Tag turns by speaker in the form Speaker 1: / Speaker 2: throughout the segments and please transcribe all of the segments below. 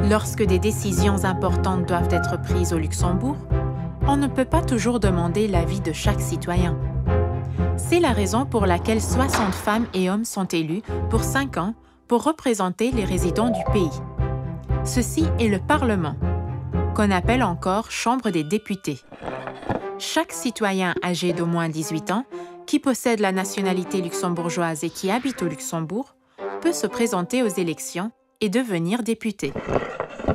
Speaker 1: Lorsque des décisions importantes doivent être prises au Luxembourg, on ne peut pas toujours demander l'avis de chaque citoyen. C'est la raison pour laquelle 60 femmes et hommes sont élus pour 5 ans pour représenter les résidents du pays. Ceci est le Parlement, qu'on appelle encore Chambre des députés. Chaque citoyen âgé d'au moins 18 ans, qui possède la nationalité luxembourgeoise et qui habite au Luxembourg, peut se présenter aux élections et devenir député.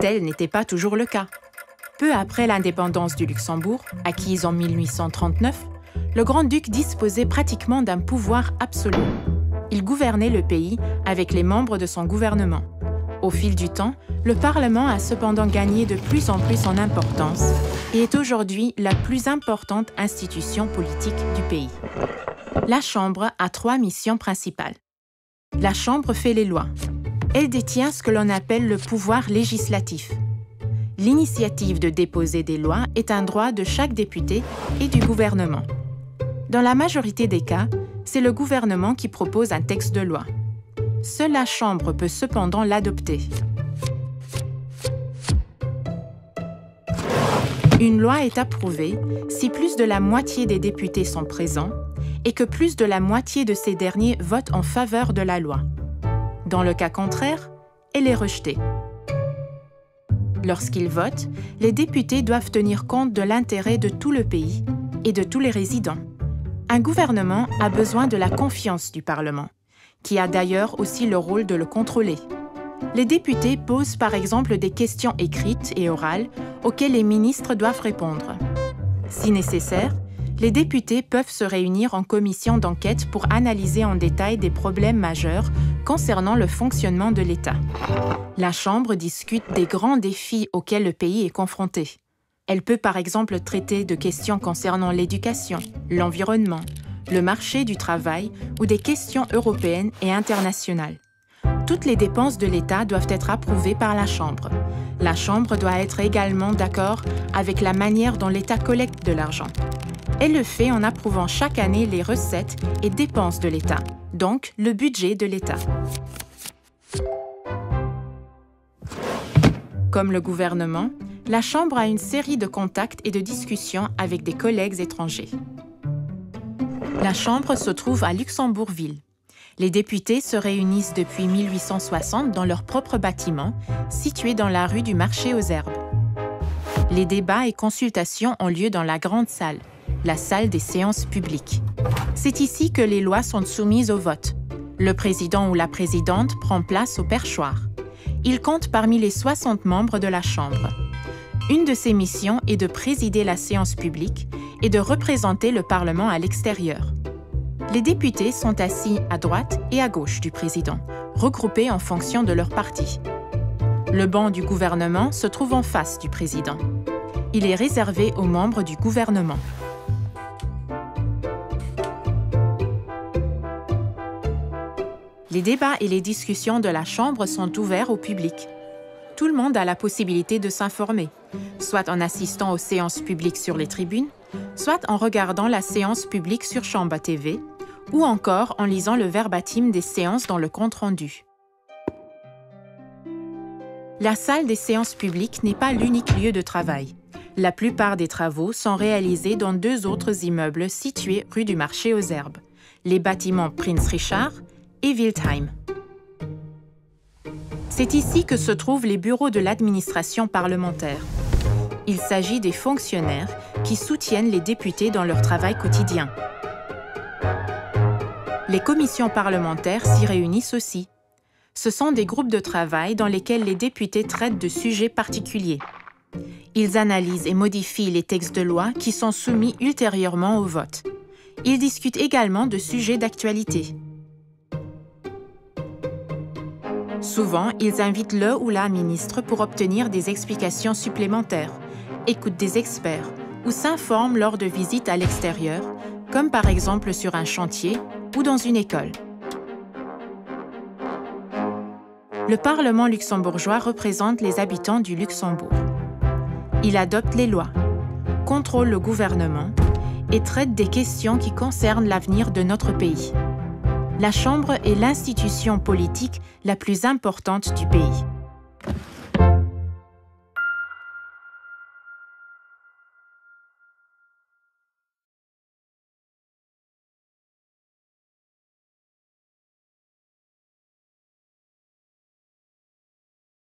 Speaker 1: Tel n'était pas toujours le cas. Peu après l'indépendance du Luxembourg, acquise en 1839, le grand-duc disposait pratiquement d'un pouvoir absolu. Il gouvernait le pays avec les membres de son gouvernement. Au fil du temps, le Parlement a cependant gagné de plus en plus en importance et est aujourd'hui la plus importante institution politique du pays. La Chambre a 3 missions principales. La Chambre fait les lois. Elle détient ce que l'on appelle le pouvoir législatif. L'initiative de déposer des lois est un droit de chaque député et du gouvernement. Dans la majorité des cas, c'est le gouvernement qui propose un texte de loi. Seule la Chambre peut cependant l'adopter. Une loi est approuvée si plus de la moitié des députés sont présents et que plus de la moitié de ces derniers votent en faveur de la loi. Dans le cas contraire, elle est rejetée. Lorsqu'ils votent, les députés doivent tenir compte de l'intérêt de tout le pays et de tous les résidents. Un gouvernement a besoin de la confiance du Parlement, qui a d'ailleurs aussi le rôle de le contrôler. Les députés posent par exemple des questions écrites et orales auxquelles les ministres doivent répondre. Si nécessaire, les députés peuvent se réunir en commission d'enquête pour analyser en détail des problèmes majeurs concernant le fonctionnement de l'État. La Chambre discute des grands défis auxquels le pays est confronté. Elle peut par exemple traiter de questions concernant l'éducation, l'environnement, le marché du travail ou des questions européennes et internationales. Toutes les dépenses de l'État doivent être approuvées par la Chambre. La Chambre doit être également d'accord avec la manière dont l'État collecte de l'argent. Elle le fait en approuvant chaque année les recettes et dépenses de l'État, donc le budget de l'État. Comme le gouvernement, la Chambre a une série de contacts et de discussions avec des collègues étrangers. La Chambre se trouve à Luxembourg-Ville. Les députés se réunissent depuis 1860 dans leur propre bâtiment, situé dans la rue du Marché aux Herbes. Les débats et consultations ont lieu dans la grande salle, la salle des séances publiques. C'est ici que les lois sont soumises au vote. Le président ou la présidente prend place au perchoir. Il compte parmi les 60 membres de la Chambre. Une de ses missions est de présider la séance publique et de représenter le Parlement à l'extérieur. Les députés sont assis à droite et à gauche du président, regroupés en fonction de leur parti. Le banc du gouvernement se trouve en face du président. Il est réservé aux membres du gouvernement. Les débats et les discussions de la Chambre sont ouverts au public. Tout le monde a la possibilité de s'informer, soit en assistant aux séances publiques sur les tribunes, soit en regardant la séance publique sur Chambre TV, ou encore en lisant le verbatim des séances dans le compte-rendu. La salle des séances publiques n'est pas l'unique lieu de travail. La plupart des travaux sont réalisés dans 2 autres immeubles situés rue du Marché aux Herbes, les bâtiments Prince Richard et Wildheim. C'est ici que se trouvent les bureaux de l'administration parlementaire. Il s'agit des fonctionnaires qui soutiennent les députés dans leur travail quotidien. Les commissions parlementaires s'y réunissent aussi. Ce sont des groupes de travail dans lesquels les députés traitent de sujets particuliers. Ils analysent et modifient les textes de loi qui sont soumis ultérieurement au vote. Ils discutent également de sujets d'actualité. Souvent, ils invitent le ou la ministre pour obtenir des explications supplémentaires, écoutent des experts ou s'informent lors de visites à l'extérieur, comme par exemple sur un chantier ou dans une école. Le Parlement luxembourgeois représente les habitants du Luxembourg. Il adopte les lois, contrôle le gouvernement et traite des questions qui concernent l'avenir de notre pays. La Chambre est l'institution politique la plus importante du pays.